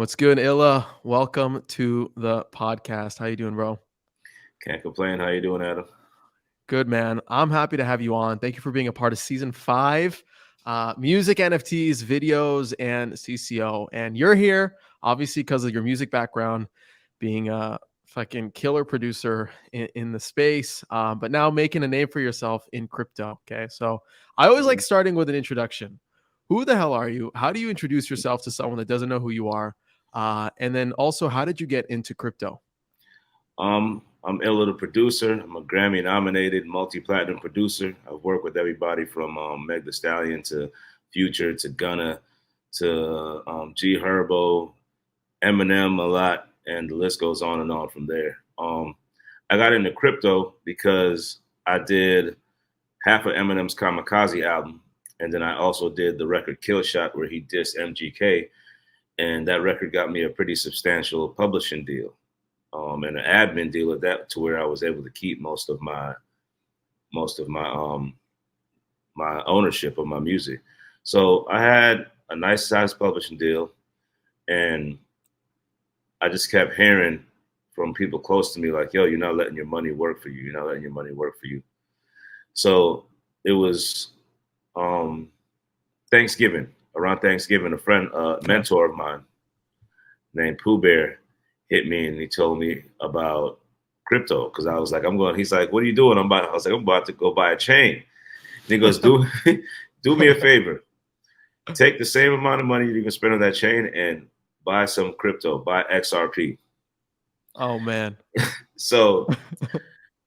What's good, Illa? Welcome to the podcast. How you doing, bro? Can't complain. How you doing, Adam? Good, man. I'm happy to have you on. Thank you for being a part of season 5, music, NFTs, videos, and CCO. And you're here, obviously, because of your music background, being a fucking killer producer in the space, but now making a name for yourself in crypto. Okay, so I always like starting with an introduction. Who the hell are you? How do you introduce yourself to someone that doesn't know who you are? And then also, how did you get into crypto? I'm illaDaProducer. I'm a Grammy-nominated multi-platinum producer. I've worked with everybody from MegTheStallion to Future to Gunna to G Herbo, Eminem a lot, and the list goes on and on from there. I got into crypto because I did half of Eminem's Kamikaze album, and then I also did the record Kill Shot where he dissed MGK, and that record got me a pretty substantial publishing deal. And an admin deal at that, to where I was able to keep most of my my ownership of my music. So I had a nice size publishing deal, and I just kept hearing from people close to me like, "Yo, you're not letting your money work for you. You're not letting your money work for you." So it was um, Thanksgiving. Around Thanksgiving, a friend, mentor of mine named Pooh Bear, hit me and he told me about crypto because I was like, I'm going. He's like, "What are you doing?" I was like, "I'm about to go buy a chain." And he goes, "Do do me a favor. Take the same amount of money you can spend on that chain and buy some crypto. Buy XRP." Oh man. So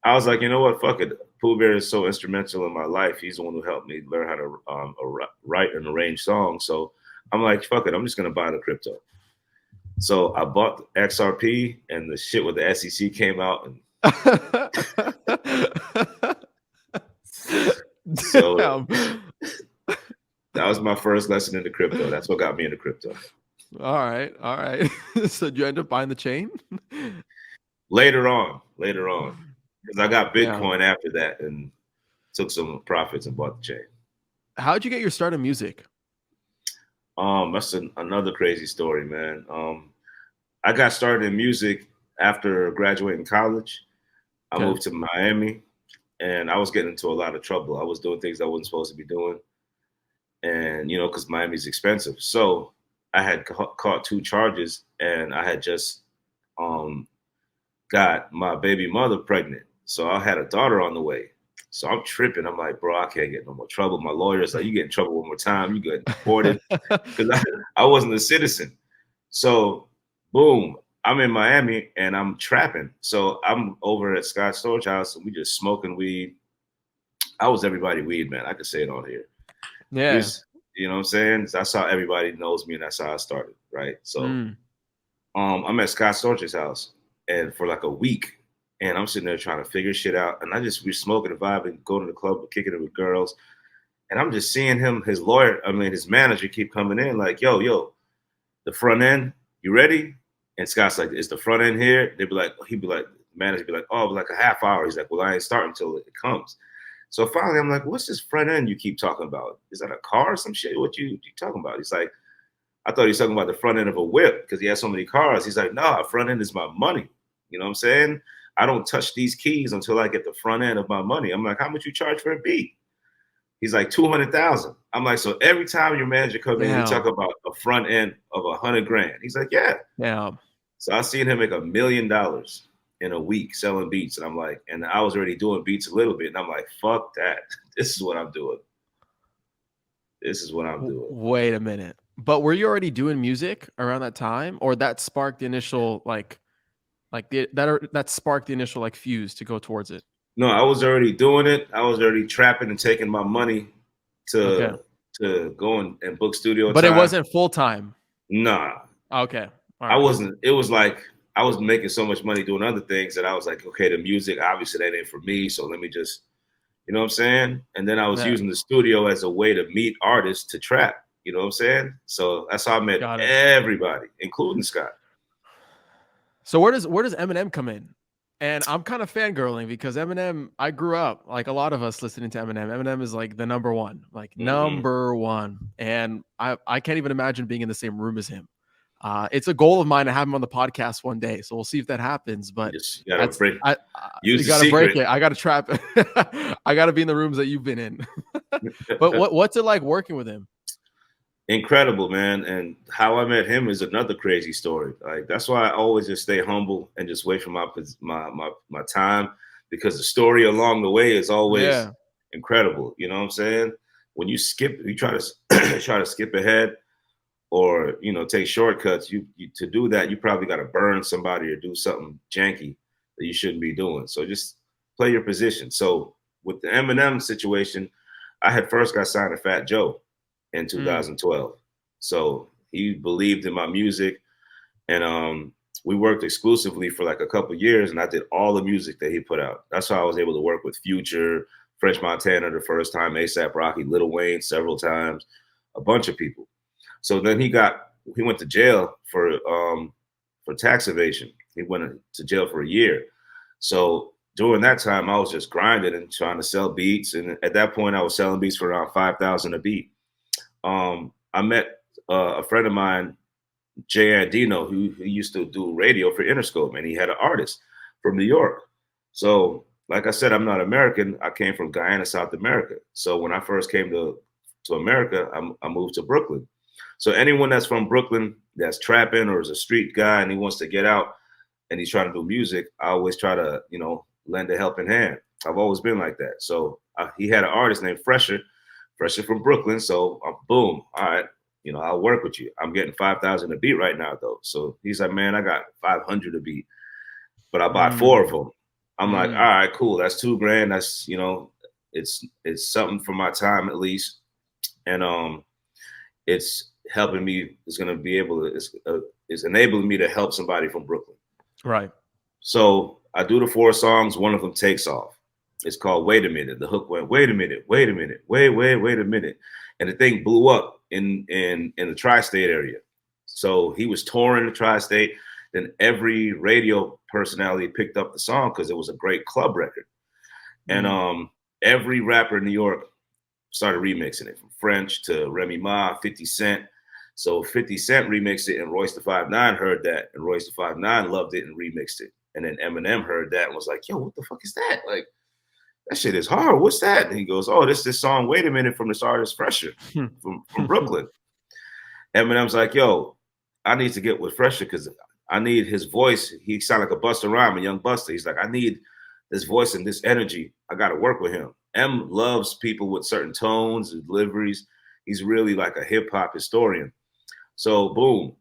I was like, you know what? Fuck it. Pooh Bear is so instrumental in my life. He's the one who helped me learn how to write and arrange songs. So I'm like, fuck it. I'm just gonna buy the crypto. So I bought XRP, and the shit with the SEC came out, and so Damn. that was my first lesson into crypto. That's what got me into crypto. All right. All right. So did you end up buying the chain? Later on, because I got Yeah. Bitcoin after that and took some profits and bought the chain. How'd you get your start in music? That's another crazy story, man. I got started in music after graduating college. I Okay. moved to Miami, and I was getting into a lot of trouble. I was doing things I wasn't supposed to be doing, and because Miami's expensive. So I had caught 2 charges, and I had just um, got my baby mother pregnant. So I had a daughter on the way. So I'm tripping. I'm like, bro, I can't get no more trouble. My lawyer's like, you get in trouble one more time, you get deported, because I wasn't a citizen. So boom, I'm in Miami and I'm trapping. So I'm over at Scott's storage house and we just smoking weed. I was everybody weed, man. I could say it on here. Yeah. Just, you know what I'm saying? That's how everybody knows me, and that's how I started, right? So Mm. I'm at Scott Storch's house, and for like a week, and I'm sitting there trying to figure shit out, and I just be smoking and vibing, going to the club, kicking it with girls, and I'm just seeing him, his manager keep coming in like, yo, the front end, you ready? And Scott's like, is the front end here? He'd be like, manager be like, oh, like a half hour. He's like, well, I ain't starting until it comes. So finally, I'm like, what's this front end you keep talking about? Is that a car or some shit? What you talking about? He's like, I thought he was talking about the front end of a whip because he has so many cars. He's like, nah, front end is my money. You know what I'm saying? I don't touch these keys until I get the front end of my money. I'm like, how much you charge for a beat? He's like 200,000. I'm like, so every time your manager comes in, he talk Damn. about a front end of 100 grand. He's like, yeah. Damn. So I seen him make $1 million in a week selling beats, and I'm like, and I was already doing beats a little bit, and I'm like, fuck that. This is what I'm doing. This is what I'm doing. Wait a minute. But were you already doing music around that time, or that sparked the initial that sparked the initial like fuse to go towards it? No, I was already doing it. I was already trapping and taking my money Okay. to go and book studio But it time. wasn't full time. Nah, Okay. All I right. wasn't. It was like I was making so much money doing other things that I was like, okay, the music obviously that ain't for me. So let me just, you know what I'm saying? And then I was Yeah. using the studio as a way to meet artists to trap. You know what I'm saying? So that's how I met Got it. everybody, including Scott. So where does Eminem come in? And I'm kind of fangirling because Eminem, I grew up like a lot of us listening to Eminem. Eminem is like the number one, like Mm-hmm. number one. And I can't even imagine being in the same room as him. It's a goal of mine to have him on the podcast one day. So we'll see if that happens. But You gotta break. You Use the gotta break secret. it. I gotta trap it. I gotta be in the rooms that you've been in. But what's it like working with him? Incredible, man. And how I met him is another crazy story. Like, that's why I always just stay humble and just wait for my time, because the story along the way is always incredible. You know what I'm saying? When you try to try to skip ahead, or take shortcuts, you to do that, you probably got to burn somebody or do something janky that you shouldn't be doing. So just play your position. So with the Eminem situation, I had first got signed to Fat Joe in 2012. So he believed in my music, and we worked exclusively for like a couple years, and I did all the music that he put out. That's how I was able to work with Future, French Montana the first time, A$AP Rocky, Lil Wayne several times, a bunch of people. So then he went to jail for tax evasion. He went to jail for a year. So during that time, I was just grinding and trying to sell beats. And at that point, I was selling beats for around $5,000 a beat. I met a friend of mine, Jay Andino, who used to do radio for Interscope, and he had an artist from New York. So, like I said, I'm not American. I came from Guyana, South America. So when I first came to America, I moved to Brooklyn. So anyone that's from Brooklyn that's trapping or is a street guy and he wants to get out and he's trying to do music, I always try to, lend a helping hand. I've always been like that. So he had an artist named Fresher from Brooklyn. So boom, all right, I'll work with you. I'm getting $5,000 a beat right now though. So he's like, man, I got $500 a beat, but I bought 4 of them. I'm like, all right, cool. That's $2,000. That's, it's something for my time at least. And it's helping me. It's going to be able to, it's enabling me to help somebody from Brooklyn. Right. So I do the 4 songs. One of them takes off. It's called Wait a Minute. The hook went, wait a minute, wait a minute, wait a minute. And the thing blew up in the tri-state area. So he was touring the tri-state. Then every radio personality picked up the song because it was a great club record. And every rapper in New York started remixing it, from French to Remy Ma, 50 Cent. So 50 Cent remixed it, and Royce da 5'9" heard that, and Royce da 5'9" loved it and remixed it. And then Eminem heard that and was like, yo, what the fuck is that? Like, that shit is hard. What's that? And he goes, oh, this song, Wait a Minute, from this artist Fresher from Brooklyn. Eminem's like, yo, I need to get with Fresher because I need his voice. He sounded like a Busta Rhymes, a young Busta. He's like, I need this voice and this energy. I got to work with him. M loves people with certain tones and deliveries. He's really like a hip hop historian. So boom,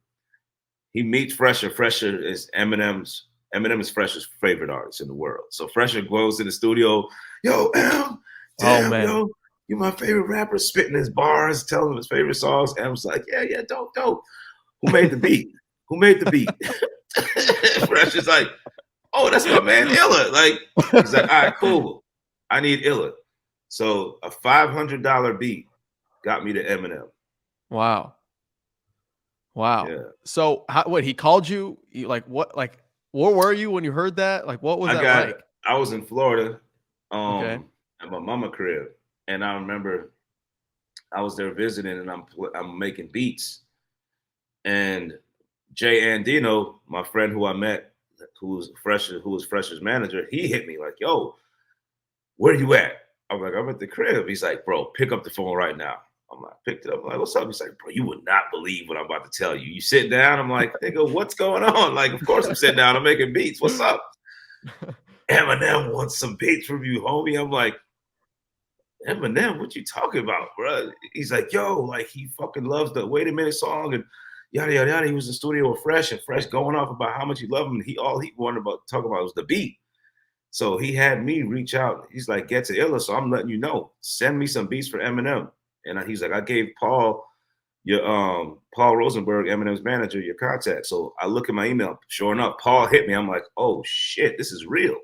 he meets Fresher. Fresher is Eminem is Fresher's favorite artist in the world. So Fresher goes to the studio, yo, M, damn, man, yo, you're my favorite rapper, spitting his bars, telling him his favorite songs. M's like, yeah, dope. Who made the beat? Who made the beat? Fresher's like, oh, that's my man, Illa. Like, he's like, all right, cool. I need Illa. So a $500 beat got me to Eminem. Wow. Yeah. So he called you? Where were you when you heard that? Like, what was that like? I was in Florida at my mama crib. And I remember I was there visiting, and I'm making beats. And Jay Andino, my friend who I met, who was Fresher's manager, he hit me like, yo, where you at? I'm like, I'm at the crib. He's like, bro, pick up the phone right now. I'm like, picked it up. I'm like, what's up? He's like, bro, you would not believe what I'm about to tell you. You sit down. I'm like, nigga, what's going on? Like, of course I'm sitting down. I'm making beats. What's up? Eminem wants some beats from you, homie. I'm like, Eminem, what you talking about, bro? He's like, yo, like, he fucking loves the Wait a Minute song and yada, yada, yada. He was in the studio with Fresh, and Fresh going off about how much he loved him. And all he wanted to talk about was the beat. So he had me reach out. He's like, get to Illa, so I'm letting you know. Send me some beats for Eminem. And he's like, I gave Paul Rosenberg, Eminem's manager, your contact. So I look at my email. Sure enough, Paul hit me. I'm like, oh shit, this is real.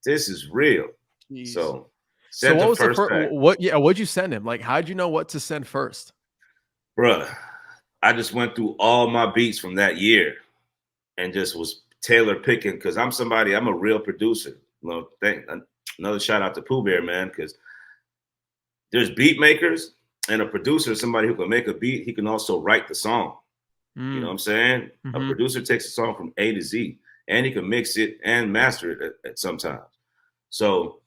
This is real. Jeez. So what was the first? What'd you send him? Like, how'd you know what to send first? Bruh, I just went through all my beats from that year and just was tailor picking, because I'm a real producer. Another shout out to Pooh Bear, man, because there's beat makers, and a producer is somebody who can make a beat. He can also write the song. You know what I'm saying? A producer takes a song from A to Z, and he can mix it and master it at sometimes. So,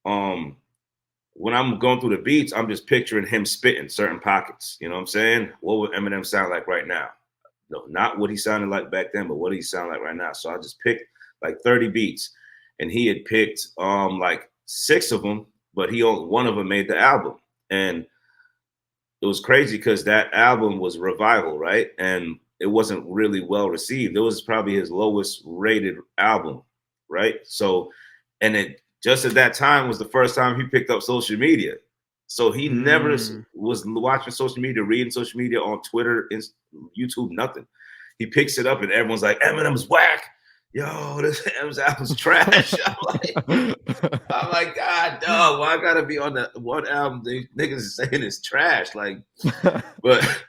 when I'm going through the beats, I'm just picturing him spitting certain pockets. You know what I'm saying? What would Eminem sound like right now? No, not what he sounded like back then, but what he sound like right now. So I just picked like 30 beats, and he had picked like 6 of them, but one of them made the album. And it was crazy because that album was Revival, right? And it wasn't really well received. It was probably his lowest rated album, right? So, and it just at that time was the first time he picked up social media. So he never was watching social media, reading social media on Twitter, YouTube, nothing. He picks it up and everyone's like, Eminem's whack. Yo, this Eminem's album's trash. I'm like, God, dog, why I gotta be on the one album these niggas is saying it's trash? Like, but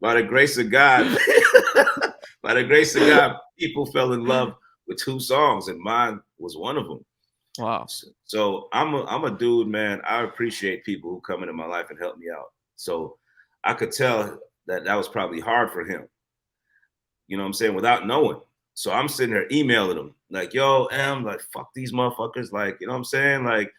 by the grace of God, people fell in love with 2 songs, and mine was one of them. Wow. So I'm a dude, man. I appreciate people who come into my life and help me out. So I could tell that was probably hard for him. You know what I'm saying? Without knowing. So I'm sitting there emailing them like, yo, Em, like, fuck these motherfuckers. Like, you know what I'm saying? Like,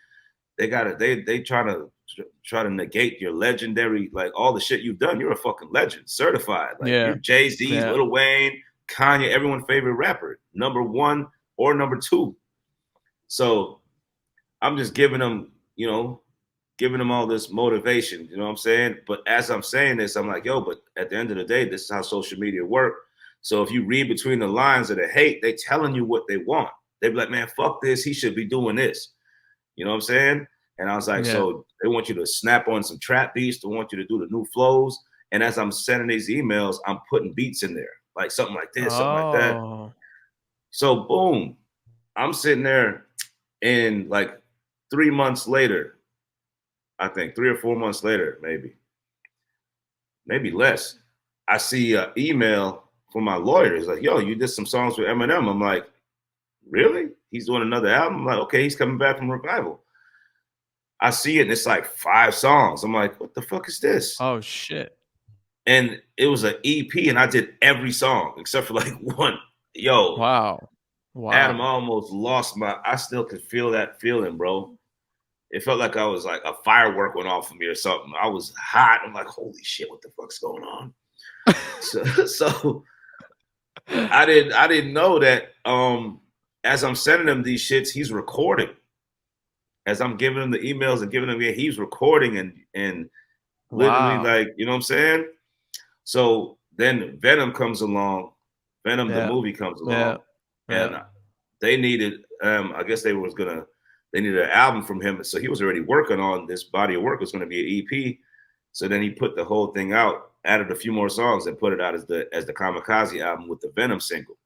they try to negate your legendary, like all the shit you've done. You're a fucking legend, certified. Like you're Jay-Z, Lil Wayne, Kanye, everyone's favorite rapper, #1 or #2. So I'm just giving them all this motivation, you know what I'm saying? But as I'm saying this, I'm like, yo, but at the end of the day, this is how social media work. So if you read between the lines of the hate, they telling you what they want. They be like, man, fuck this. He should be doing this. You know what I'm saying? And I was like, so they want you to snap on some trap beats. They want you to do the new flows. And as I'm sending these emails, I'm putting beats in there, like something like this, something like that. So boom, I'm sitting there, and like 3 months later, I think 3 or 4 months later, maybe less, I see an email from my lawyer. It's like, yo, you did some songs with Eminem. I'm like, really? He's doing another album? I'm like, okay, he's coming back from Revival. I see it, and it's like 5 songs. I'm like, what the fuck is this? Oh, shit. And it was an EP, and I did every song except for like 1. Yo. Wow. Adam, I almost lost I still could feel that feeling, bro. It felt like I was like a firework went off of me or something. I was hot. I'm like, holy shit, what the fuck's going on? so I didn't know that as I'm sending him these shits, he's recording. As I'm giving him the emails and giving him, he's recording and literally like, you know what I'm saying? So then Venom comes along. Venom, the movie comes along. And they needed, I guess they needed an album from him. So he was already working on this body of work. It was going to be an EP. So then he put the whole thing out, added a few more songs, and put it out as the Kamikaze album with the Venom single.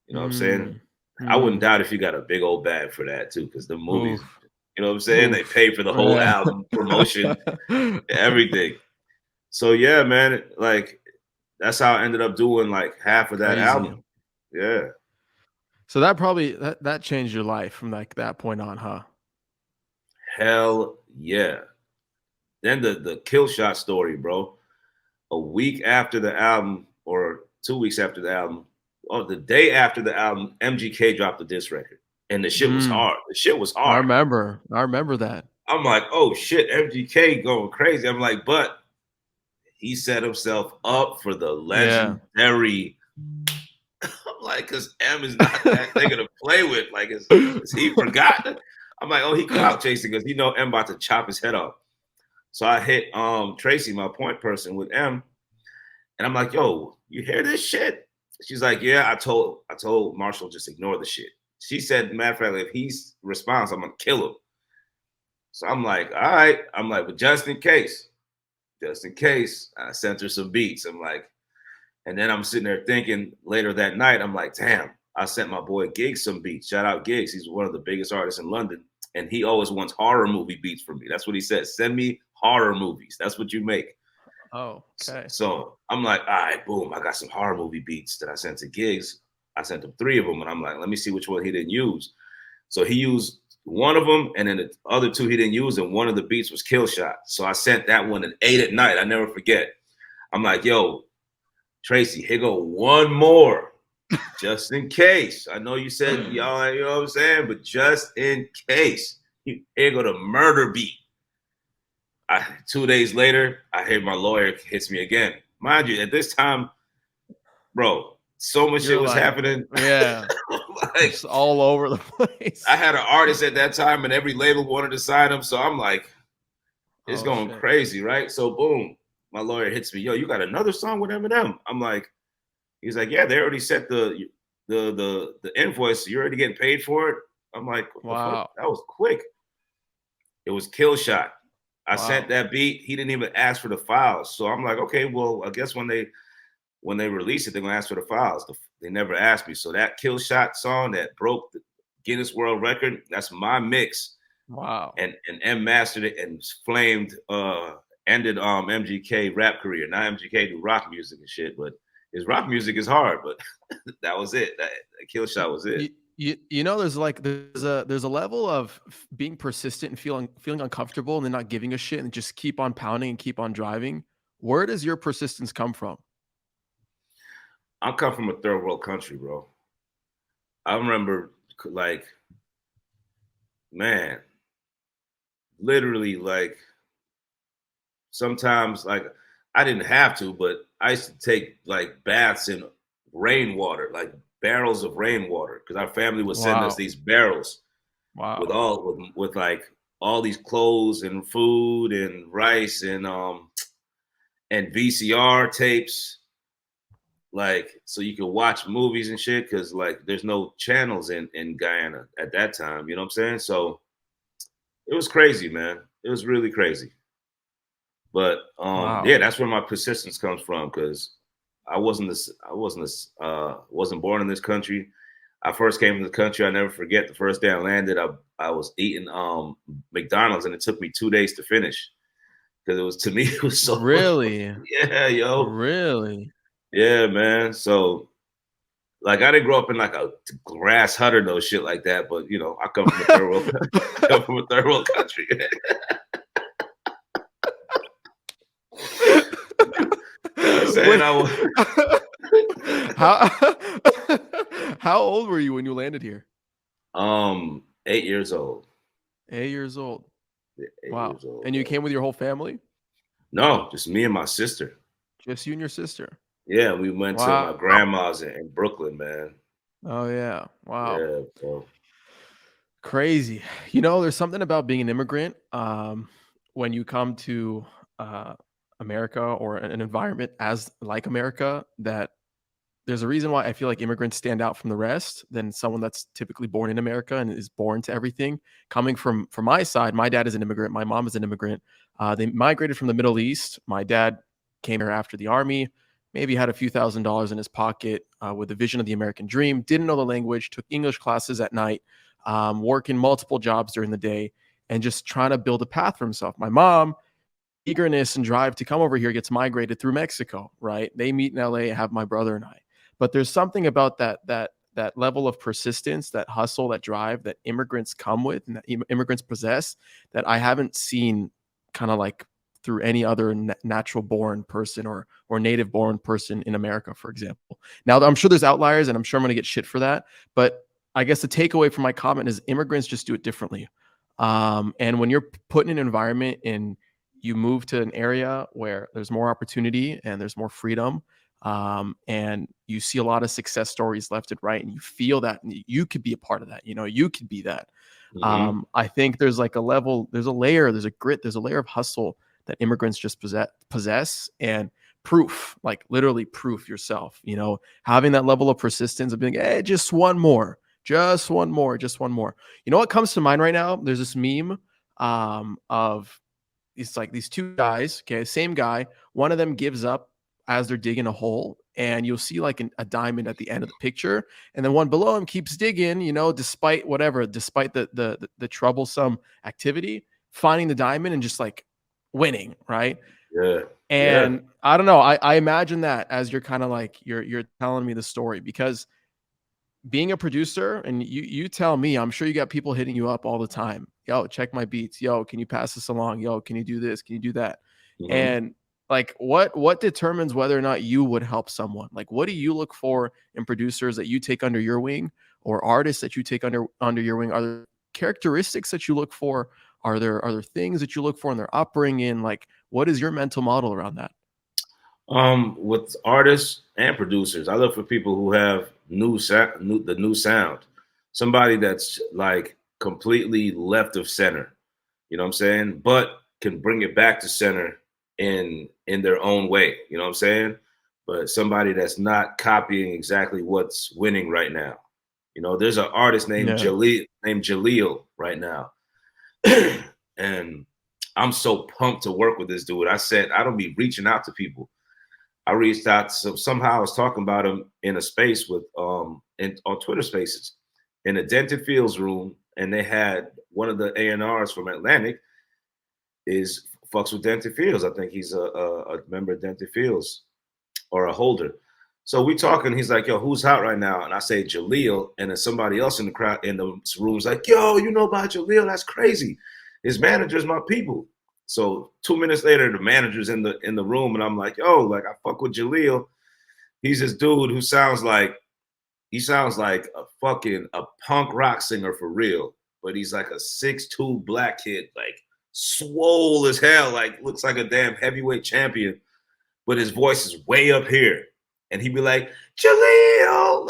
You know what I'm saying? I wouldn't doubt if you got a big old bag for that too, because the movies, you know what I'm saying? They pay for the whole album, promotion, everything. So yeah, man, like that's how I ended up doing like half of that album. Yeah. So that probably that changed your life from like that point on, huh? Hell yeah. Then the Kill Shot story, bro. A week after the album, or 2 weeks after the album, or the day after the album, MGK dropped the diss record. And the shit was hard. The shit was hard. I remember that. I'm like, oh shit, MGK going crazy. I'm like, but he set himself up for the legendary. I'm like, because M is not that nigga to play with. Like, is he forgotten? I'm like, oh, he clout chasing because M about to chop his head off. So I hit Tracy, my point person, with M, and I'm like, yo, you hear this shit? She's like, yeah, I told Marshall just ignore the shit. She said, matter of fact, if he responds, I'm gonna kill him. So I'm like, all right. I'm like, but just in case, I sent her some beats. I'm like, and then I'm sitting there thinking later that night, I'm like, damn, I sent my boy Giggs some beats. Shout out Giggs. He's one of the biggest artists in London. And he always wants horror movie beats from me. That's what he says. Send me horror movies. That's what you make. Oh, okay. So I'm like, all right, boom. I got some horror movie beats that I sent to Giggs. I sent him 3 of them. And I'm like, let me see which one he didn't use. So he used one of them. And then the other 2 he didn't use. And one of the beats was Kill Shot. So I sent that one at 8 at night. I never forget. I'm like, yo, Tracy, here go one more, just in case. I know you said y'all, you know what I'm saying, but just in case, here go the murder beat. 2 days later, I hear my lawyer hits me again. Mind you, at this time, bro, so much shit was happening. Yeah, like, it's all over the place. I had an artist at that time, and every label wanted to sign him. So I'm like, it's going crazy, right? So boom, my lawyer hits me. Yo, you got another song with Eminem? I'm like, he's like, yeah, they already set the invoice. You're already getting paid for it. I'm like, wow, that was quick. It was Kill Shot. I sent that beat. He didn't even ask for the files. So I'm like, okay, well, I guess when they release it, they're gonna ask for the files. They never asked me. So that Kill Shot song that broke the Guinness World Record, that's my mix. Wow. And M mastered it and flamed, ended MGK rap career. Now MGK do rock music and shit, but his rock music is hard. But that was it. That Kill Shot was it. You know, there's a level of being persistent and feeling uncomfortable and then not giving a shit and just keep on pounding and keep on driving. Where does your persistence come from? I come from a third world country, bro. I remember, like, man, literally, like, sometimes, like, I didn't have to, but I used to take, like, baths in rainwater, like barrels of rainwater, because our family would send us these barrels with like all these clothes and food and rice and VCR tapes, like, so you could watch movies and shit, because like there's no channels in Guyana at that time, you know what I'm saying? So it was crazy, man. It was really crazy. But yeah, that's where my persistence comes from, because I wasn't born in this country. I first came to the country. I never forget the first day I landed. I was eating McDonald's, and it took me 2 days to finish, because it was, to me, it was so really. Yeah, yo. Really. Yeah, man. So, like, I didn't grow up in like a grass hut or no shit like that, but you know, I come from a third world, country. How old were you when you landed here? 8 years old. 8 years old. Yeah, 8 wow. years old, and you came with your whole family? No, just me and my sister. Just you and your sister? Yeah, we went to my grandma's in Brooklyn, man. Oh yeah. Wow. Yeah, bro. Crazy. You know, there's something about being an immigrant when you come to America or an environment as like America, that there's a reason why I feel like immigrants stand out from the rest than someone that's typically born in America and is born to everything. Coming from my side, my dad is an immigrant. My mom is an immigrant. They migrated from the Middle East. My dad came here after the army, maybe had a few $1,000s in his pocket with the vision of the American dream, didn't know the language, took English classes at night, working multiple jobs during the day, and just trying to build a path for himself. My mom, eagerness and drive to come over here, gets migrated through Mexico, right? They meet in LA, have my brother and I. But there's something about that level of persistence, that hustle, that drive that immigrants come with and that immigrants possess, that I haven't seen kind of like through any other natural born person or native born person in America, for example. Now, I'm sure there's outliers and I'm sure I'm going to get shit for that. But I guess the takeaway from my comment is immigrants just do it differently. And when you're put in an environment and you move to an area where there's more opportunity and there's more freedom, and you see a lot of success stories left and right, and you feel that you could be a part of that, you know, you could be that. I think there's like a level, there's a layer, there's a grit, there's a layer of hustle that immigrants just possess, and proof, like literally proof yourself, you know, having that level of persistence of being, hey, just one more. You know what comes to mind right now? There's this meme of it's like these two guys, okay, same guy. One of them gives up as they're digging a hole, and you'll see like a diamond at the end of the picture, and then one below him keeps digging, you know, despite the troublesome activity, finding the diamond and just like winning, right? Yeah. And I don't know, I imagine that as you're kind of like you're telling me the story, because being a producer, and you tell me, I'm sure you got people hitting you up all the time. Yo, check my beats. Yo, can you pass this along? Yo, can you do this? Can you do that? And Like what determines whether or not you would help someone? Like what do you look for in producers that you take under your wing or artists that you take under your wing? Are there characteristics that you look for? Are there things that you look for in their upbringing? Like what is your mental model around that? With artists and producers, I look for people who have the new sound. Somebody that's like completely left of center. You know what I'm saying? But can bring it back to center in their own way. You know what I'm saying? But somebody that's not copying exactly what's winning right now. You know, there's an artist Yeah. named Jaleel right now. And I'm so pumped to work with this dude. I said I don't be reaching out to people. I reached out to somehow I was talking about him in a space with on Twitter Spaces in a Dented Fields room, and they had one of the A&Rs from Atlantic is fucks with Dented Fields. I think he's a member of Dented Fields or a holder. So we talking. He's like, "Yo, who's hot right now?" And I say Jaleel, and then somebody else in the crowd in the room's like, "Yo, you know about Jaleel? That's crazy. His manager's my people." So 2 minutes later, the manager's in the room, and I'm like, "Yo, like I fuck with Jaleel. He's this dude who sounds like a punk rock singer for real, but he's like a 6'2" black kid, like swole as hell, like looks like a damn heavyweight champion, but his voice is way up here." And he'd be like, Jaleel,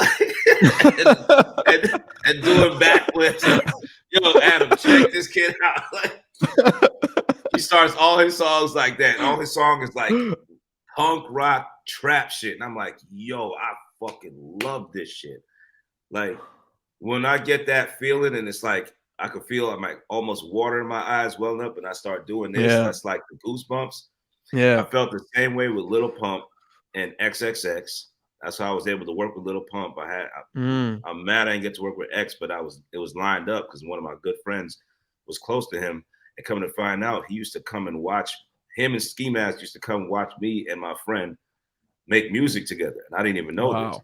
and doing backflips. Like, yo, Adam, check this kid out. Like, he starts all his songs like that. And all his song is like punk rock trap shit. And I'm like, yo, I fucking love this shit. Like, when I get that feeling and it's like, I could feel I'm like almost water in my eyes welling up and I start doing this, Yeah. that's like the goosebumps. I Yeah. felt the same way with Little Pump and XXX. That's how I was able to work with Little Pump. Mm. I'm mad I didn't get to work with X, but it was lined up because one of my good friends was close to him. And coming to find out, he used to come and watch him and Ski Mask used to come watch me and my friend make music together. And I didn't even know this.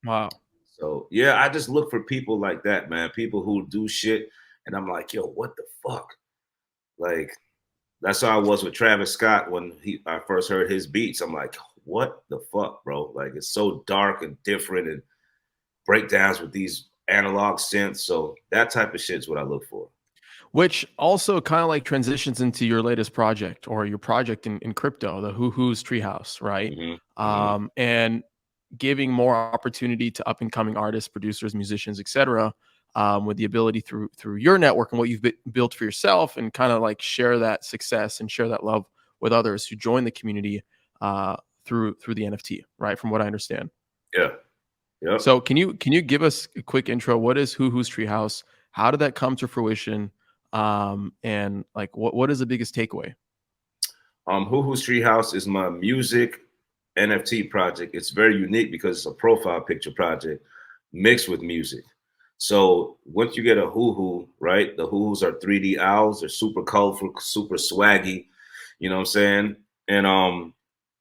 Wow. Wow. So yeah, I just look for people like that, man. People who do shit. And I'm like, yo, what the fuck? Like, that's how I was with Travis Scott when I first heard his beats. I'm like, what the fuck, bro? Like, it's so dark and different and breakdowns with these analog synths. So that type of shit is what I look for. Which also kind of like transitions into your latest project or your project in crypto, the WhoWho's Treehouse, right? And giving more opportunity to up and coming artists, producers, musicians, etc., with the ability through your network and what you've built for yourself, and kind of like share that success and share that love with others who join the community through the NFT, right? From what I understand. Yeah. Yep. So can you give us a quick intro? What is WhoWho's Treehouse? How did that come to fruition? And like what is the biggest takeaway? WhoWho's Treehouse is my music NFT project. It's very unique because it's a profile picture project mixed with music. So once you get a WhoWho, right? The WhoWhos are 3D owls. They're super colorful, super swaggy. You know what I'm saying? And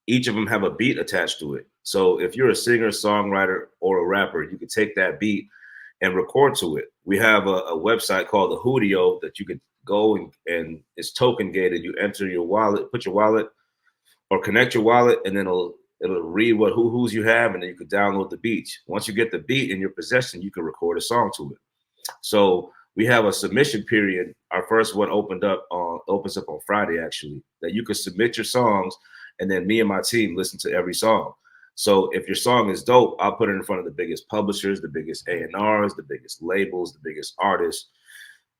each of them have a beat attached to it. So if you're a singer, songwriter, or a rapper, you can take that beat and record to it. We have a website called the Hoodio that you could go and it's token gated. You enter your wallet, put your wallet, or connect your wallet, and then it'll read what WhoWhos you have, and then you can download the beats. Once you get the beat in your possession, you can record a song to it. So we have a submission period. Our first one opens up on Friday, actually, that you can submit your songs, and then me and my team listen to every song. So if your song is dope, I'll put it in front of the biggest publishers, the biggest A&Rs, the biggest labels, the biggest artists,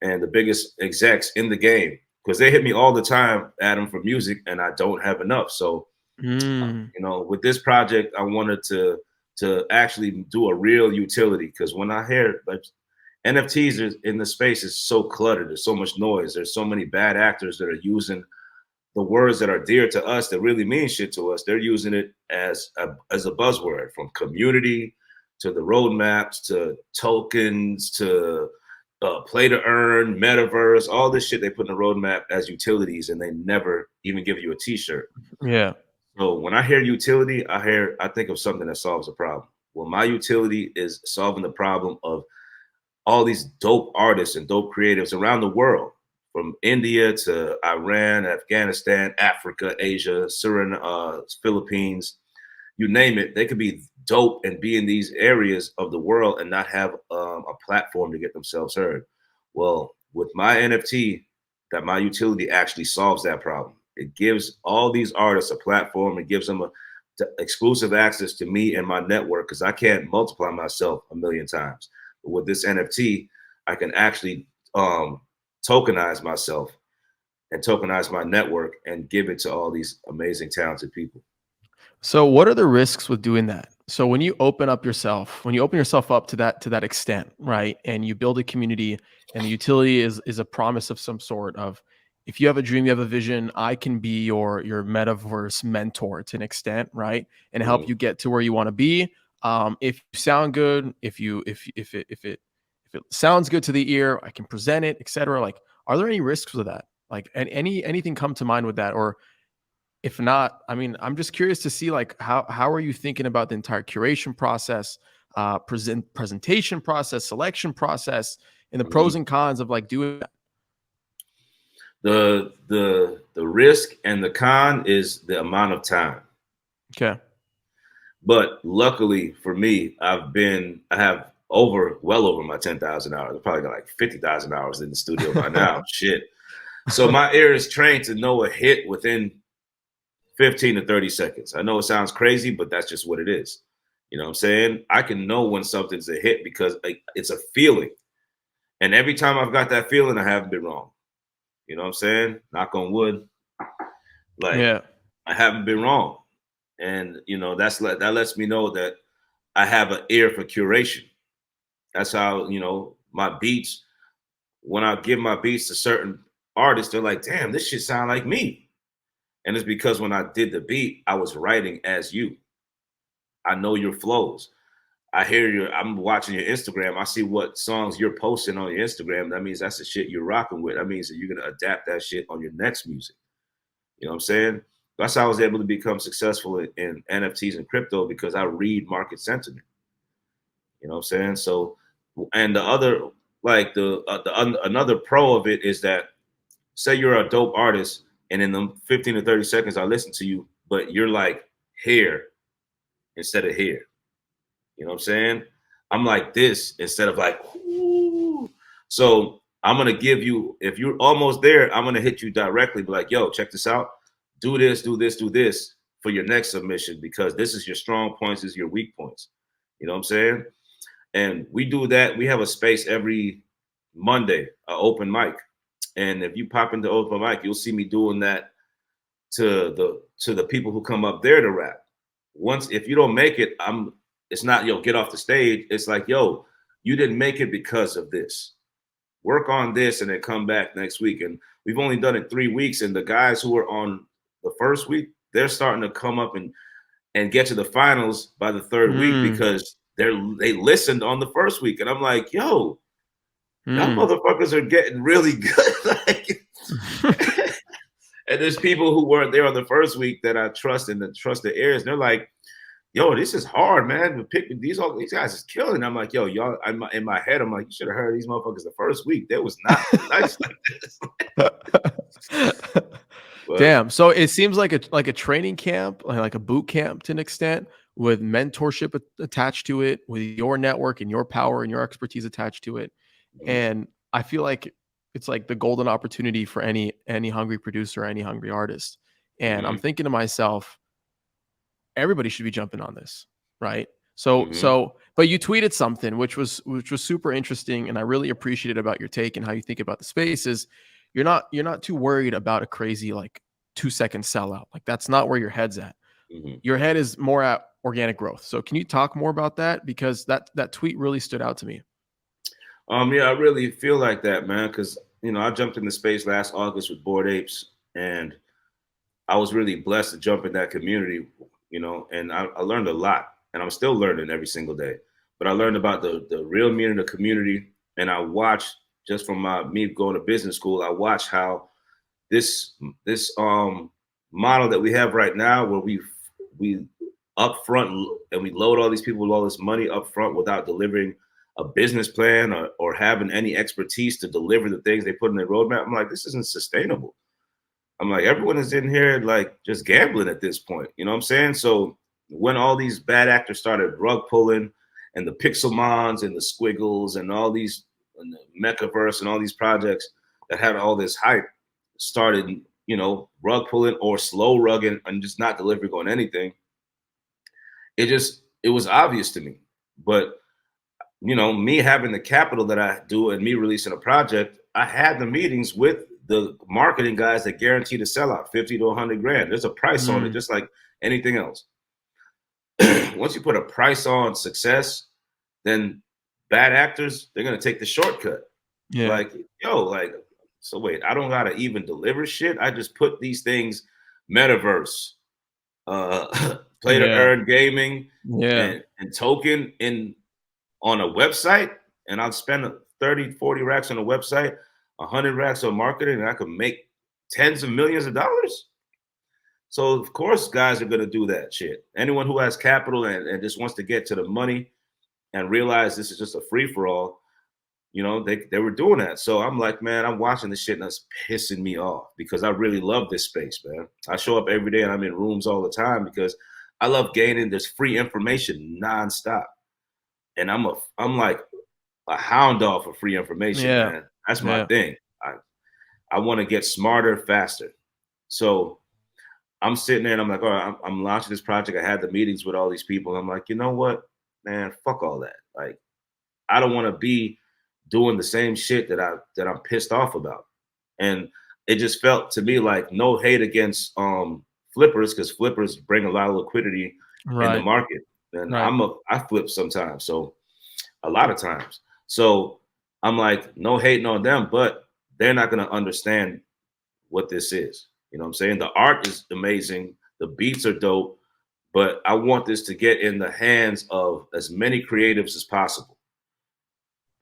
and the biggest execs in the game, because they hit me all the time, Adam, for music, and I don't have enough. So, with this project, I wanted to actually do a real utility, because when I hear like NFTs in the space is so cluttered, there's so much noise, there's so many bad actors that are using the words that are dear to us that really mean shit to us. They're using it as a buzzword, from community to the roadmaps to tokens to play to earn, metaverse, all this shit they put in the roadmap as utilities, and they never even give you a t-shirt. Yeah. So when I hear utility, I think of something that solves a problem. Well, my utility is solving the problem of all these dope artists and dope creatives around the world, from India to Iran, Afghanistan, Africa, Asia, Suriname, Philippines, you name it. They could be dope and be in these areas of the world and not have a platform to get themselves heard. Well, with my NFT, that my utility actually solves that problem. It gives all these artists a platform. It gives them exclusive access to me and my network, because I can't multiply myself a million times. But with this NFT, I can actually tokenize myself and tokenize my network and give it to all these amazing, talented people. So what are the risks with doing that? So when you open yourself up to that extent, right? And you build a community, and the utility is a promise of some sort of, if you have a dream, you have a vision, I can be your metaverse mentor to an extent, right? And help you get to where you want to be. If you sound good, if it sounds good to the ear, I can present it, etc. Like, are there any risks with that? Like, and anything come to mind with that? Or if not, I mean, I'm just curious to see, like, how are you thinking about the entire curation process, presentation process, selection process, and the pros and cons of like doing that? The risk and the con is the amount of time. Okay. But luckily for me, I have well over my 10,000 hours. I probably got like 50,000 hours in the studio by now. Shit. So my ear is trained to know a hit within 15 to 30 seconds. I know it sounds crazy, but that's just what it is. You know what I'm saying? I can know when something's a hit because it's a feeling. And every time I've got that feeling, I haven't been wrong. You know what I'm saying? Knock on wood. Like, Yeah. I haven't been wrong. And, you know, that lets me know that I have an ear for curation. That's how, you know, my beats, when I give my beats to certain artists, they're like, damn, this shit sound like me. And it's because when I did the beat, I was writing as you. I know your flows. I'm watching your Instagram. I see what songs you're posting on your Instagram. That means that's the shit you're rocking with. That means that you're going to adapt that shit on your next music. You know what I'm saying? That's how I was able to become successful in NFTs and crypto, because I read market sentiment. You know what I'm saying? So, and the other, like another pro of it is that, say you're a dope artist, and in the 15 to 30 seconds I listen to you, but you're like here instead of here. You know what I'm saying? I'm like this instead of like, ooh. So I'm gonna give you, if you're almost there, I'm gonna hit you directly, be like, yo, check this out. Do this, do this, do this for your next submission, because this is your strong points, this is your weak points. You know what I'm saying? And we do that. We have a space every Monday, an open mic. And if you pop into open mic, you'll see me doing that to the people who come up there to rap. Once, if you don't make it, it's not, yo, get off the stage. It's like, yo, you didn't make it because of this. Work on this and then come back next week. And we've only done it 3 weeks. And the guys who were on the first week, they're starting to come up and get to the finals by the third week, because they listened on the first week. And I'm like, yo, y'all motherfuckers are getting really good. Like, and there's people who weren't there on the first week that I trust and that trust the ears. And they're like, yo, this is hard, man. To pick these guys is killing. I'm like, yo, y'all, in my head, I'm like, you should have heard these motherfuckers the first week. They was not nice like this. Damn. So it seems like a training camp, like a boot camp to an extent, with mentorship attached to it, with your network and your power and your expertise attached to it. And I feel like it's like the golden opportunity for any hungry producer, any hungry artist. And I'm thinking to myself, everybody should be jumping on this, right? So but you tweeted something which was super interesting, and I really appreciated about your take and how you think about the space. Is you're not too worried about a crazy like 2-second sellout. Like, that's not where your head's at. Your head is more at organic growth. So can you talk more about that? Because that tweet really stood out to me. Yeah, I really feel like that, man, because, you know, I jumped in the space last August with Bored Apes, and I was really blessed to jump in that community, you know, and I learned a lot, and I'm still learning every single day. But I learned about the real meaning of the community, and I watched, just from me going to business school, I watched how this model that we have right now, where we upfront and we load all these people with all this money upfront without delivering a business plan or having any expertise to deliver the things they put in their roadmap. I'm like, this isn't sustainable. I'm like, everyone is in here like just gambling at this point. You know what I'm saying? So when all these bad actors started rug pulling, and the Pixelmons and the Squiggles and all these, and the Mechaverse and all these projects that had all this hype started, you know, rug pulling or slow rugging and just not delivering on anything, it was obvious to me. But you know, me having the capital that I do and me releasing a project, I had the meetings with the marketing guys that guarantee to sell out 50 to 100 grand. There's a price on it, just like anything else. Once you put a price on success, then bad actors, they're going to take the shortcut. Yeah. Like, yo, like, so wait, I don't got to even deliver shit. I just put these things, metaverse, play to earn gaming, and token in on a website, and I'll spend 30, 40 racks on a website, 100 racks on marketing, and I could make tens of millions of dollars. So of course guys are gonna do that shit. Anyone who has capital and just wants to get to the money and realize this is just a free-for-all, you know, they were doing that. So I'm like, man, I'm watching this shit and it's pissing me off because I really love this space, man. I show up every day and I'm in rooms all the time because I love gaining this free information nonstop. And I'm like a hound dog for free information, man. That's my thing. I want to get smarter faster. So I'm sitting there and I'm like, all right, I'm launching this project. I had the meetings with all these people. I'm like, you know what, man, fuck all that. Like, I don't want to be doing the same shit that I'm pissed off about. And it just felt to me like no hate against flippers, because flippers bring a lot of liquidity in the market. And I flip sometimes. So a lot of times. So I'm like, no hating on them, but they're not going to understand what this is. You know what I'm saying? The art is amazing. The beats are dope, but I want this to get in the hands of as many creatives as possible.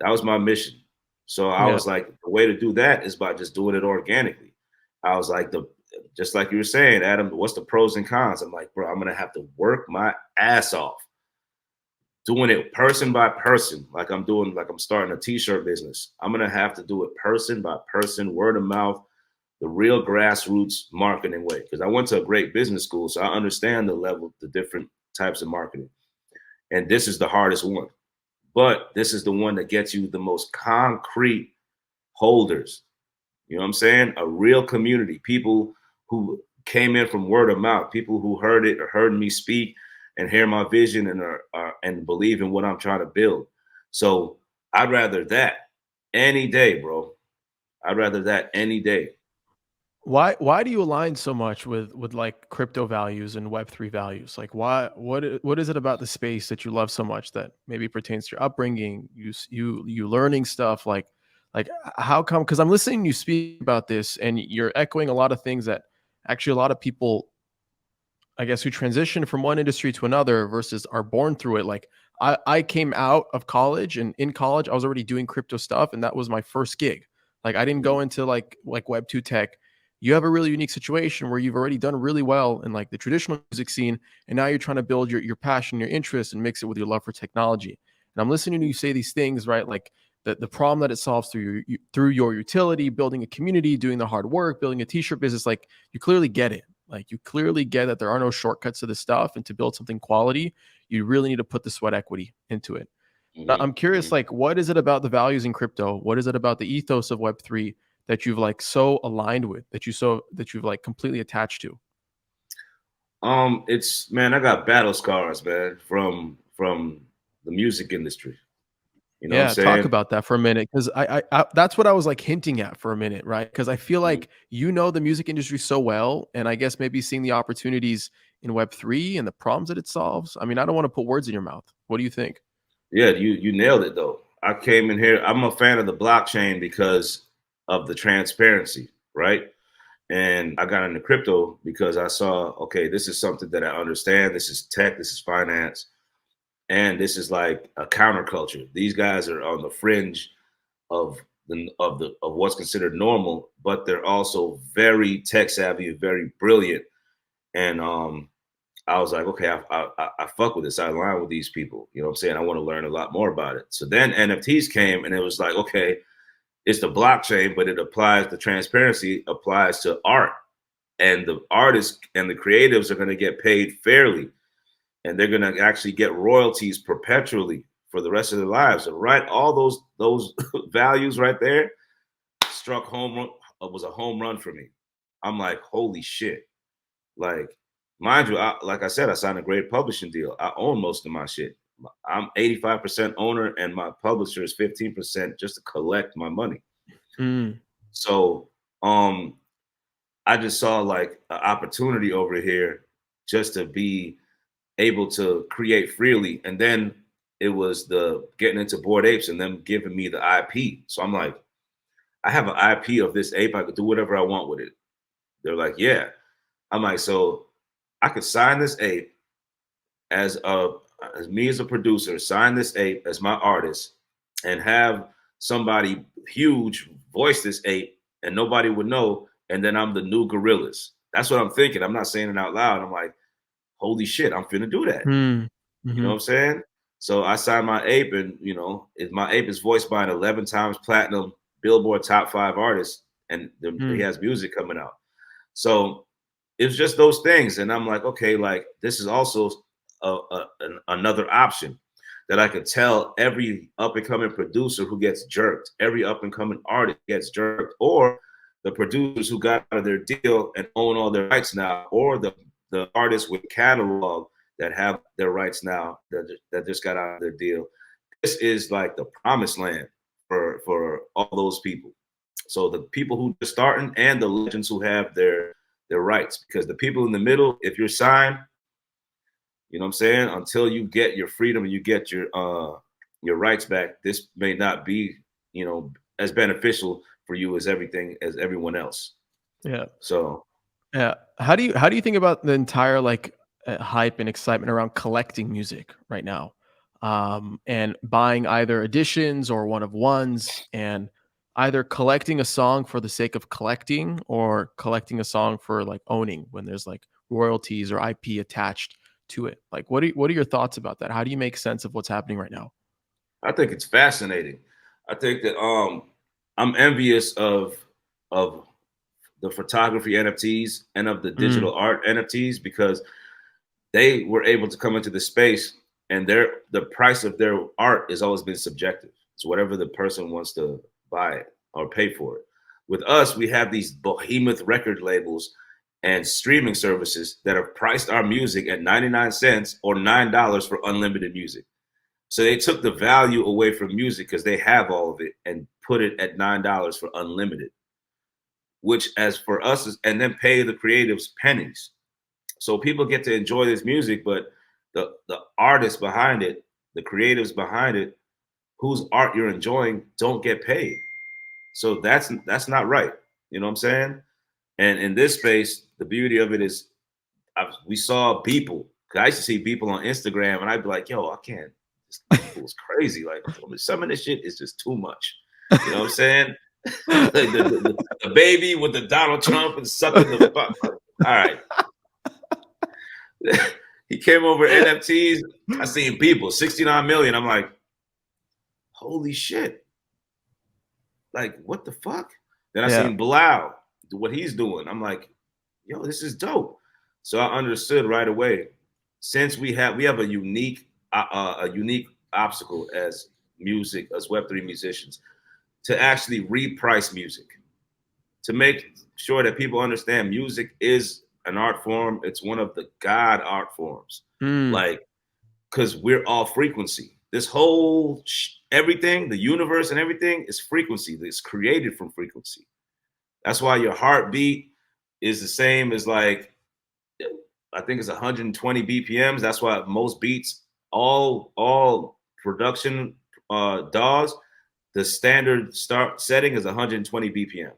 That was my mission. So I was like, the way to do that is by just doing it organically. I was like, just like you were saying, Adam, what's the pros and cons? I'm like, bro, I'm going to have to work my ass off doing it person by person, like I'm starting a t-shirt business. I'm going to have to do it person by person, word of mouth, the real grassroots marketing way. Because I went to a great business school, so I understand the different types of marketing. And this is the hardest one. But this is the one that gets you the most concrete holders. You know what I'm saying? A real community, people who came in from word of mouth, people who heard it or heard me speak and hear my vision and believe in what I'm trying to build. So I'd rather that any day, bro. I'd rather that any day. Why do you align so much with like crypto values and Web3 values? Like what is it about the space that you love so much that maybe pertains to your upbringing, you learning stuff like how come? Because I'm listening to you speak about this and you're echoing a lot of things that actually a lot of people, I guess, who transition from one industry to another versus are born through it. Like I came out of college, and in college I was already doing crypto stuff, and that was my first gig. Like I didn't go into like Web2 tech. You have a really unique situation where you've already done really well in like the traditional music scene, and now you're trying to build your passion, your interest, and mix it with your love for technology. And I'm listening to you say these things, right? Like the problem that it solves through your utility, building a community, doing the hard work, building a t-shirt business. Like you clearly get it. Like you clearly get that there are no shortcuts to this stuff, and to build something quality, you really need to put the sweat equity into it. I'm curious, like, what is it about the values in crypto? What is it about the ethos of Web3 that you've like so aligned with, that you've like completely attached to? It's, man, I got battle scars, man, from the music industry. You know what I'm Yeah, talk saying? about that for a minute, because I that's what I was like hinting at for a minute, right? Because I feel like you know the music industry so well, and I guess maybe seeing the opportunities in Web3 and the problems that it solves. I mean, I don't want to put words in your mouth. What do you think? Yeah, you nailed it though. I came in here. I'm a fan of the blockchain because of the transparency, right? And I got into crypto because I saw, okay, this is something that I understand. This is tech, this is finance, and this is like a counterculture. These guys are on the fringe of of what's considered normal, but they're also very tech savvy, very brilliant, and I was like, okay, I fuck with this. I align with these people. You know what I'm saying? I want to learn a lot more about it. So then NFTs came, and it was like, okay, it's the blockchain, but it applies, the transparency applies to art. And the artists and the creatives are going to get paid fairly. And they're going to actually get royalties perpetually for the rest of their lives. So right, all those values right there struck home run, was a home run for me. I'm like, holy shit. Like, mind you, like I said, I signed a great publishing deal. I own most of my shit. I'm 85% owner, and my publisher is 15% just to collect my money. Mm. So I just saw like an opportunity over here just to be able to create freely. And then it was the getting into Bored Apes and them giving me the IP. So I'm like, I have an IP of this ape. I could do whatever I want with it. They're like, yeah. I'm like, so I could sign this ape as me as a producer, sign this ape as my artist, and have somebody huge voice this ape, and nobody would know. And then I'm the new Gorillas. That's what I'm thinking. I'm not saying it out loud. I'm like, holy shit, I'm finna do that. Mm. You know what Mm-hmm. I'm saying? So I signed my ape, and my ape is voiced by an 11 times platinum Billboard top 5 artist, and he Mm. has music coming out. So it's just those things, and I'm like, okay, like this is also another option that I could tell every up and coming producer who gets jerked, every up and coming artist gets jerked, or the producers who got out of their deal and own all their rights now, or the artists with catalog that have their rights now that just got out of their deal. This is like the promised land for all those people. So the people who are starting and the legends who have their rights, because the people in the middle, if you're signed, you know what I'm saying, until you get your freedom and you get your rights back, this may not be, as beneficial for you as everyone else. Yeah. So Yeah. How do you think about the entire like hype and excitement around collecting music right now? And buying either editions or one of ones, and either collecting a song for the sake of collecting, or collecting a song for like owning when there's like royalties or IP attached to it. Like what are your thoughts about that? How do you make sense of what's happening right now? I think it's fascinating. I think that I'm envious of the photography NFTs and of the Mm. digital art NFTs, because they were able to come into the space, and the price of their art has always been subjective. It's whatever the person wants to buy it or pay for it. With us, we have these behemoth record labels and streaming services that have priced our music at 99 cents or $9 for unlimited music. So they took the value away from music because they have all of it and put it at $9 for unlimited, which as for us is, and then pay the creatives pennies. So people get to enjoy this music, but the artists behind it, the creatives behind it, whose art you're enjoying, don't get paid. So that's not right. You know what I'm saying? And in this space, the beauty of it is, we saw people. I used to see people on Instagram, and I'd be like, "Yo, I can't. This people is crazy. Like some of this shit is just too much." You know what I'm saying? Like the baby with the Donald Trump and sucking the butt. All right. He came over NFTs. I seen people 69 million. I'm like, holy shit! Like what the fuck? Then I Yeah. seen Bilal do what he's doing. I'm like, yo, this is dope. So I understood right away. Since we have a unique obstacle as music, as Web3 musicians, to actually reprice music, to make sure that people understand music is an art form. It's one of the God art forms. Mm. Like, because we're all frequency. This whole everything, the universe and everything is frequency. It's created from frequency. That's why your heartbeat is the same as like, I think it's 120 BPMs. That's why most beats, all production DAWs, the standard start setting is 120 BPM.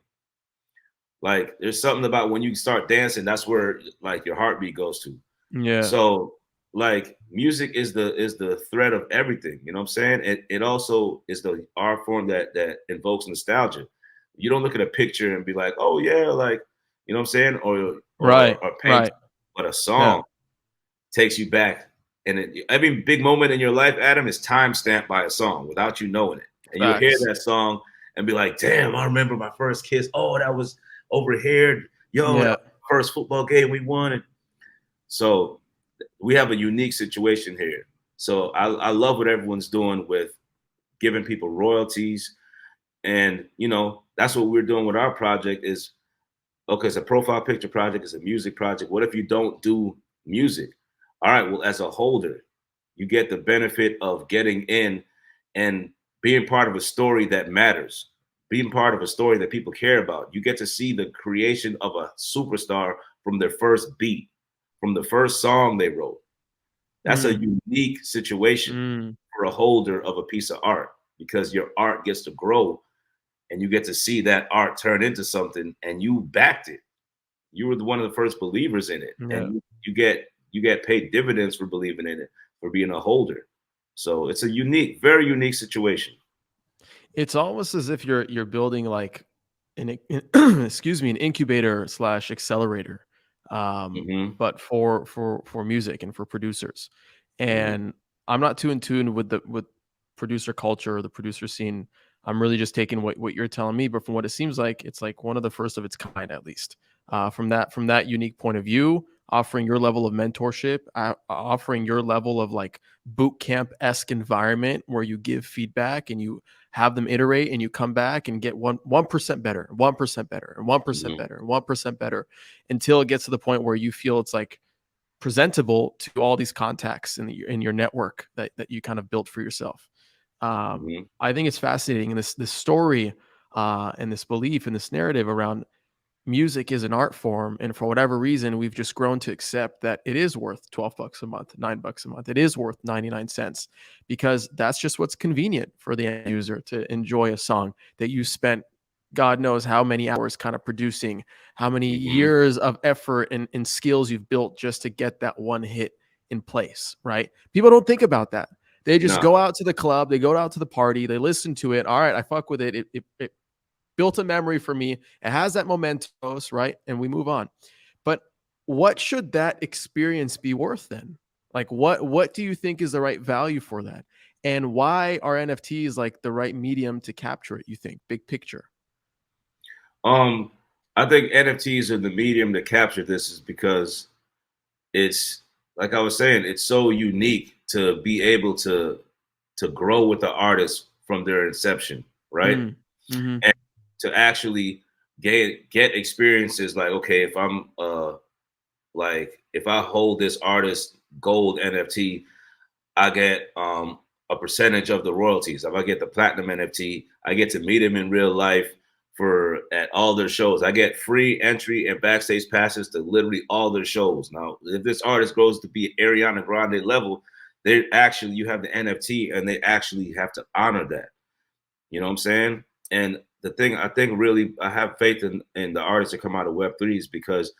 Like there's something about when you start dancing, that's where like your heartbeat goes to. Yeah. So like music is the thread of everything. You know what I'm saying? It also is the art form that invokes nostalgia. You don't look at a picture and be like, oh yeah, like, you know what I'm saying, or Right. paint, Right. but a Yeah. song. takes you back. And every big moment in your life, Adam, is time-stamped by a song without you knowing it. And you'll hear Facts. that song and be like, damn, I remember my first kiss. Oh, that was over here. Yo, that Yeah. was the first football game we won. So we have a unique situation here. So I love what everyone's doing with giving people royalties. And, you know, that's what we're doing with our project is, okay, it's a profile picture project, it's a music project. What if you don't do music? All right, well, as a holder, you get the benefit of getting in and being part of a story that matters, being part of a story that people care about. You get to see the creation of a superstar from their first beat, from the first song they wrote. That's a unique situation for a holder of a piece of art because your art gets to grow and you get to see that art turn into something and you backed it. You were one of the first believers in it, Yeah. and you get paid dividends for believing in it, for being a holder. So it's a unique, very unique situation. It's almost as if you're building like an excuse me, an incubator slash accelerator, Hmm. but for music and for producers. Hmm. And I'm not too in tune with producer culture or the producer scene. I'm really just taking what you're telling me, but from what it seems like, it's like one of the first of its kind, at least. From that unique point of view, offering your level of mentorship, offering your level of like boot camp esque environment where you give feedback and you have them iterate and you come back and get 1% better, 1% better, and 1% Hmm. better, and 1% better until it gets to the point where you feel it's like presentable to all these contacts in your network that you kind of built for yourself. Hmm. I think it's fascinating. And this story and this belief and this narrative around music is an art form, and for whatever reason we've just grown to accept that it is worth 12 bucks a month, $9 a month, it is worth 99 cents, because that's just what's convenient for the end user to enjoy a song that you spent god knows how many hours kind of producing, how many Hmm. years of effort and skills you've built just to get that one hit in place, right? People don't think about that. They just No. go out to the club, they go out to the party, they listen to it. All right, I fuck with it. It built a memory for me. It has that mementos, right? And we move on. But what should that experience be worth then? Like what do you think is the right value for that? And why are NFTs like the right medium to capture it, you think? Big picture. Um, I think NFTs are the medium to capture this is because it's like I was saying, it's so unique to be able to grow with the artist from their inception, right? Mm. Hmm. And to actually get experiences like, okay, if I'm like if I hold this artist gold NFT, I get a percentage of the royalties. If I get the platinum NFT, I get to meet him in real life for at all their shows. I get free entry and backstage passes to literally all their shows. Now, if this artist grows to be Ariana Grande level, they actually you have the NFT and they actually have to honor that. You know what I'm saying? And the thing I think really I have faith in the artists that come out of Web3 is because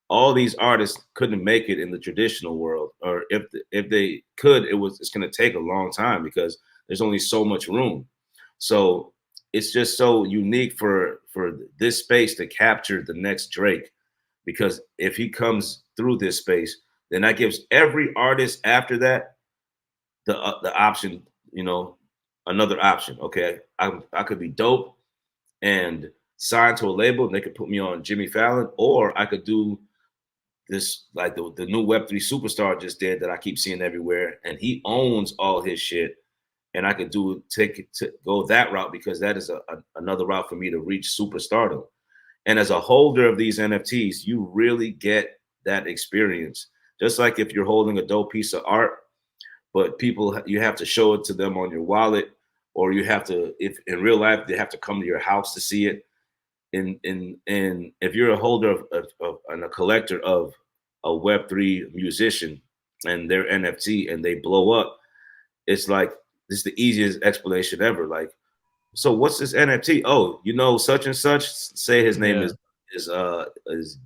all these artists couldn't make it in the traditional world, or if they could, it's going to take a long time because there's only so much room. So it's just so unique for this space to capture the next Drake, because if he comes through this space, then that gives every artist after that the option, you know, another option. Okay, I could be dope and signed to a label, and they could put me on Jimmy Fallon, or I could do this like the new Web3 superstar just did that I keep seeing everywhere, and he owns all his shit. And I could take it to go that route because that is another route for me to reach superstardom. And as a holder of these NFTs, you really get that experience. Just like if you're holding a dope piece of art, but people you have to show it to them on your wallet, or you have to, if in real life they have to come to your house to see it. And if you're a holder of and a collector of a Web3 musician and their NFT and they blow up, it's like this is the easiest explanation ever. Like, so what's this NFT? Oh, you know, such and such. Say his name Yeah. is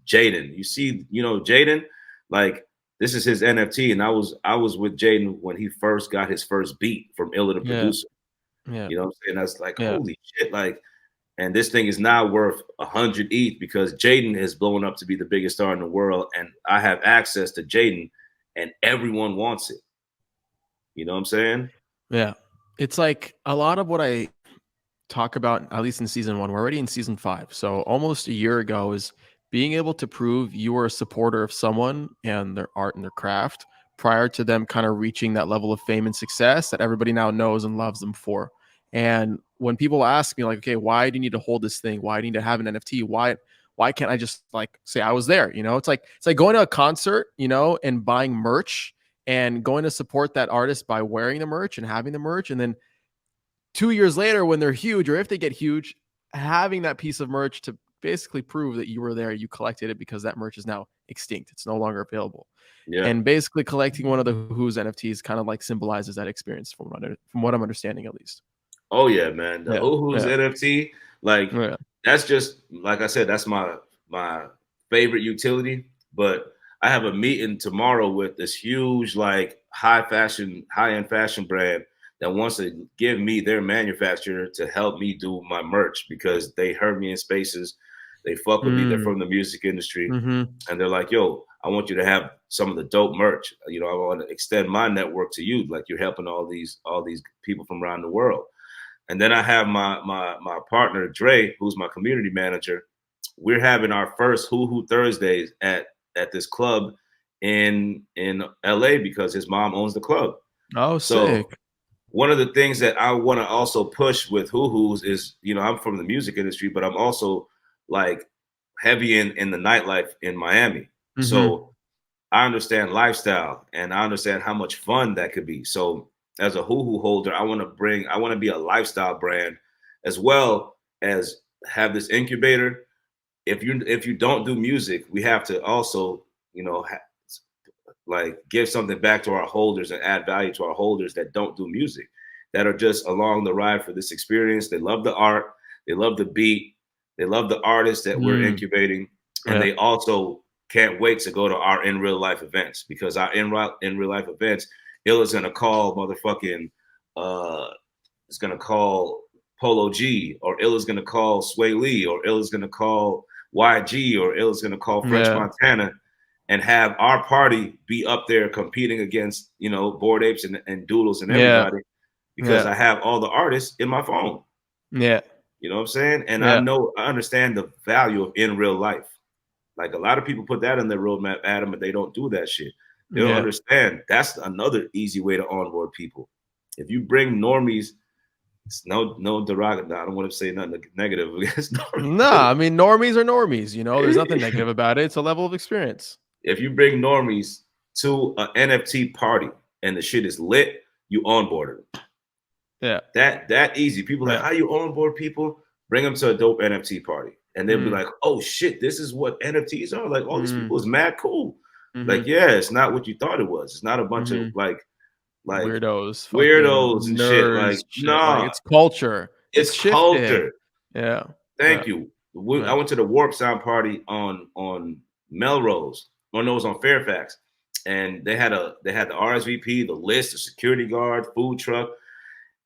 Jaden. You see, you know, Jaden, like this is his NFT, and I was with Jaden when he first got his first beat from Yeah. illaDaProducer. Yeah. You know what I'm saying? That's like Yeah. holy shit, like. And this thing is now worth 100 ETH because Jaden is blowing up to be the biggest star in the world, and I have access to Jaden, and everyone wants it. You know what I'm saying? Yeah. It's like a lot of what I talk about, at least in season one. We're already in season 5. So almost a year ago is being able to prove you were a supporter of someone and their art and their craft prior to them kind of reaching that level of fame and success that everybody now knows and loves them for. And when people ask me like, okay, why do you need to hold this thing? Why do you need to have an NFT? Why can't I just like say I was there? You know, it's like going to a concert, you know, and buying merch and going to support that artist by wearing the merch and having the merch, and then 2 years later, when they're huge, or if they get huge, having that piece of merch to basically prove that you were there, you collected it, because that merch is now extinct. It's no longer available. Yeah. And basically collecting one of the WhoWho's NFTs kind of like symbolizes that experience from what I'm understanding, at least. Oh yeah, man. The Yeah. WhoWho's Yeah. NFT, like Yeah. that's just like I said, that's my favorite utility. But I have a meeting tomorrow with this huge, like high-end fashion brand that wants to give me their manufacturer to help me do my merch because they heard me in spaces. They fuck with me. They're Mm. from the music industry. Mm-hmm. And they're like, yo, I want you to have some of the dope merch. You know, I want to extend my network to you. Like you're helping all these people from around the world. And then I have my partner Dre, who's my community manager. We're having our first WhoWho Thursdays at this club in LA because his mom owns the club. Oh, So sick. one of the things that I want to also push with WhoWho's is, you know, I'm from the music industry, but I'm also like heavy in the nightlife in Miami. Mm-hmm. So I understand lifestyle and I understand how much fun that could be. So as a WhoWho holder, I want to be a lifestyle brand as well as have this incubator. If you don't do music, we have to also, you know, like give something back to our holders and add value to our holders that don't do music, that are just along the ride for this experience. They love the art, they love the beat, they love the artists that we're Mm. incubating, and Yeah. they also can't wait to go to our in real life events because our in real life events, Illa's gonna call motherfucking is gonna call Polo G, or Illa's gonna call Sway Lee, or Illa's gonna call YG, or Illa's gonna call French Yeah. Montana, and have our party be up there competing against, you know, Bored Apes and Doodles and Yeah. everybody because Yeah. I have all the artists in my phone. Yeah. You know what I'm saying? And Yeah. I understand the value of in real life. Like a lot of people put that on their roadmap, Adam, but they don't do that shit. They don't Yeah. understand. That's another easy way to onboard people. If you bring normies, it's no derogatory. I don't want to say nothing negative against Nah, normies. I mean, normies are normies. You know, there's nothing negative about it. It's a level of experience. If you bring normies to an NFT party and the shit is lit, you onboard them. Yeah. That easy. People are like, Yeah. how you onboard people? Bring them to a dope NFT party. And they'll be Mm. like, oh shit, this is what NFTs are. Like, all these Mm. people is mad cool. Mm-hmm. Like, yeah, it's not what you thought it was. It's not a bunch of Mm-hmm. like Weirdos, fucking weirdos and shit. nerds, Like, shit. Like, nah, it's culture. It's it's shifted. culture. Yeah. Yeah. Thank you. I Yeah. went to the Warp Sound party on Melrose. Oh no, it was on Fairfax, and they had the RSVP, the list, the security guard, food truck,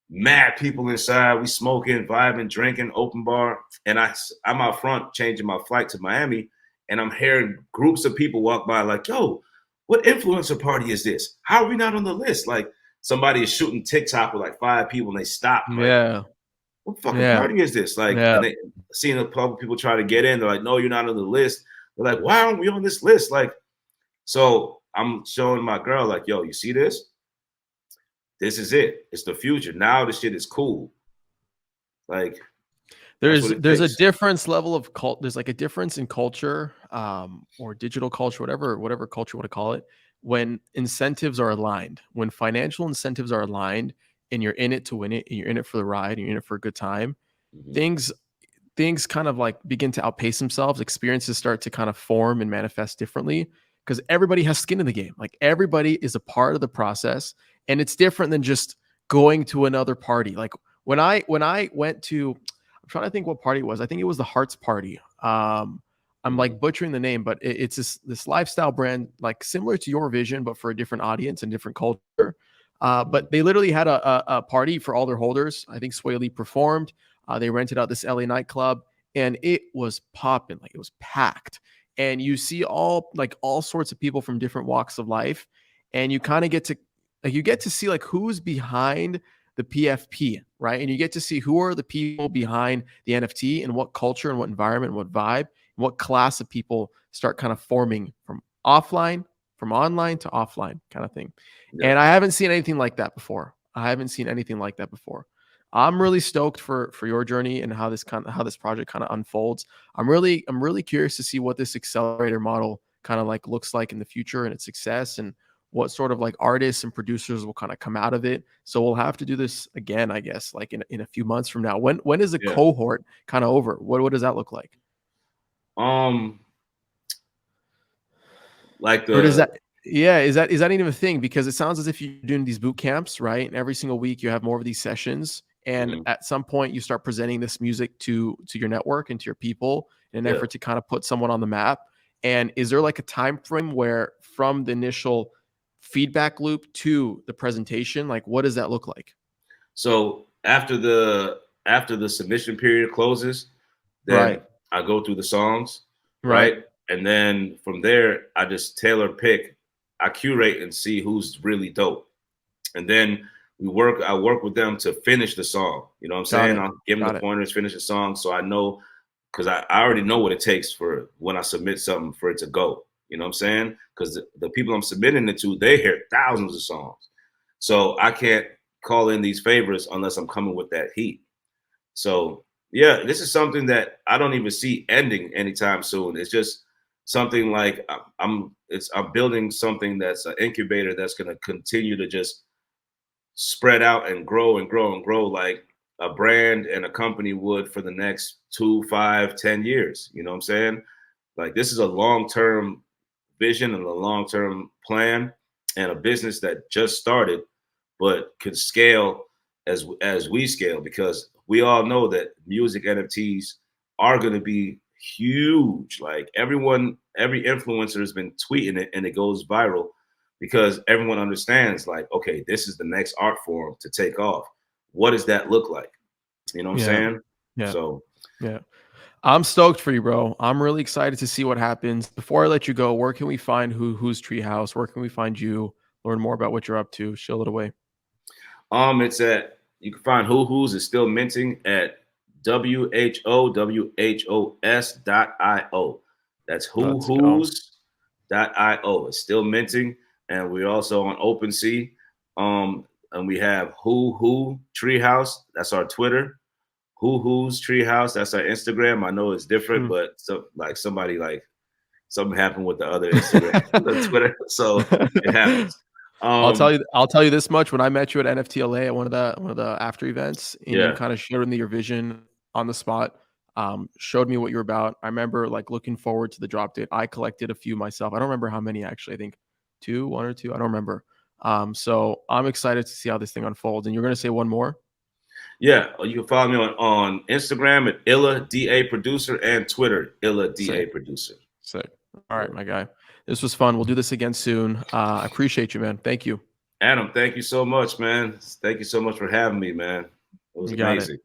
mad people inside. We smoking, vibing, drinking, open bar, and I'm out front changing my flight to Miami, and I'm hearing groups of people walk by like, "Yo, what influencer party is this? How are we not on the list?" Like somebody is shooting TikTok with like 5 people, and they stop like, Yeah. what fucking Yeah. party is this? Like, Yeah. and they seeing a couple people try to get in. They're like, no, you're not on the list. They're like, why aren't we on this list? Like, so I'm showing my girl, like, yo, you see this? This is it. It's the future. Now this shit is cool. Like, that's what it There's a takes. difference level of cult. There's like a difference in culture, or digital culture, whatever culture you want to call it, when incentives are aligned, when financial incentives are aligned, and you're in it to win it, and you're in it for the ride, and you're in it for a good time. Mhm. Things kind of like begin to outpace themselves. Experiences start to kind of form and manifest differently because everybody has skin in the game. Like everybody is a part of the process, and it's different than just going to another party. Like when I went to, I'm trying to think what party it was. I think it was the Hearts party. I'm Mhm. like butchering the name, but it's this lifestyle brand, like similar to your vision, but for a different audience and different culture. Mhm. But they literally had a party for all their holders. I think Sway Lee performed. They rented out this LA nightclub, and it was popping. Like it was packed. And you see all sorts of people from different walks of life. and you kind of get to see like who's behind the PFP, right? And you get to see who are the people behind the NFT and what culture and what environment, and what vibe, and what class of people start kind of forming from online to offline kind of thing. Yeah. And I haven't seen anything like that before. I'm really stoked for your journey and how this project kind of unfolds. I'm really curious to see what this accelerator model kind of like looks like in the future and its success, and what sort of like artists and producers will kind of come out of it. So we'll have to do this again, I guess, like in a few months from now. When is the Yeah. cohort kind of over? What does that look like? Like Or does the that, yeah, is that even a thing? Because it sounds as if you're doing these boot camps, right? And every single week you have more of these sessions, and Mhm. at some point you start presenting this music to your network and to your people in an Yeah. effort to kind of put someone on the map. And is there like a time frame where from the initial feedback loop to the presentation, like what does that look like? So after the submission period closes, then Right. I go through the songs, Right. right? And then from there, I just tailor pick, I curate and see who's really dope. And then I work with them to finish the song. You know what I'm Got saying? it. I'll give them Got the it. pointers, finish the song. So I know, because I already know what it takes for when I submit something for it to go. You know what I'm saying? Because the people I'm submitting it to, they hear thousands of songs. So I can't call in these favors unless I'm coming with that heat. So yeah, this is something that I don't even see ending anytime soon. It's just something like I'm building something that's an incubator that's going to continue to just spread out and grow and grow and grow like a brand and a company would for the next 2, 5, 10 years. You know what I'm saying? Like this is a long-term vision and a long-term plan and a business that just started, but could scale as we scale, because we all know that music NFTs are going to be huge. Like every influencer has been tweeting it and it goes viral because everyone understands like, okay, this is the next art form to take off. What does that look like? You know what I'm Yeah. saying? Yeah. So Yeah. I'm stoked for you, bro. I'm really excited to see what happens. Before I let you go, where can we find who's Treehouse? Where can we find you? Learn more about what you're up to. Shill it away. it's at, you can find WhoWho's is still minting at WHOWHOS.io. That's Let's go. WhoWho's.io. It's still minting, and we're also on OpenSea. And we have WhoWho Treehouse. That's our Twitter. WhoWho's Treehouse. That's our Instagram. I know it's different, Hmm. but something happened with the other Instagram, the Twitter, so it happens. I'll tell you this much. When I met you at NFTLA at one of the after events, and you Yeah, kind of showed me your vision on the spot, showed me what you're about. I remember like looking forward to the drop date. I collected a few myself. I don't remember how many actually. I think one or two. I don't remember. So I'm excited to see how this thing unfolds. And you're gonna say one more? yeah. You can follow me on Instagram at illaDaProducer and Twitter Sick. illaDaProducer. Sick. All right, Yeah. my guy. This was fun. We'll do this again soon. I appreciate you, man. Thank you. Adam, thank you so much, man. Thank you so much for having me, man. It was You got it. amazing.